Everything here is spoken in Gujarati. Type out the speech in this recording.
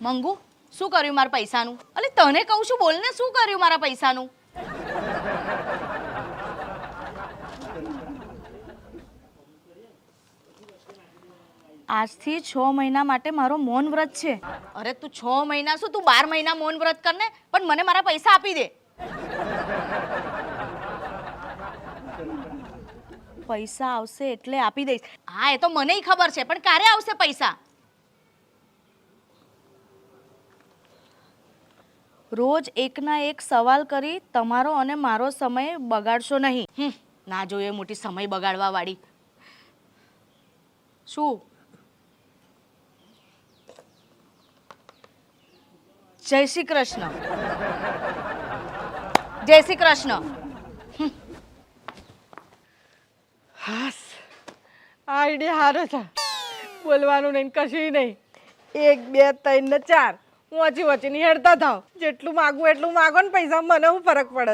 મંગુ શું કર્યું મારા પૈસાનું? અલે તને કહું છું બોલ ને, શું કર્યું મારા પૈસાનું? આજથી 6 મહિના માટે મારો મૌન વ્રત છે. અરે તું 6 મહિના શું, તું 12 મહિના મૌન વ્રત કર ને, પણ મને મારા પૈસા આપી દે. પૈસા આવશે એટલે આપી દઈશ. હા એ તો મનેય ખબર છે, પણ ક્યારે આવશે પૈસા? રોજ એકના એક સવાલ કરી તમારો અને મારો સમય બગાડશો નહીં. ના જોઈએ મોટી સમય બગાડવા વાળી. શું? જય શ્રી કૃષ્ણ. જય શ્રી કૃષ્ણ. હાસ આઈડિયા હારો છે. બોલવાનું નહીં, કશું નહીં. 1 2 3 ને 4 વચ્ચે વચ્ચેની હેડતા થાવ. જેટલું માગું એટલું માગો ને, પૈસા મને શું ફરક પડે?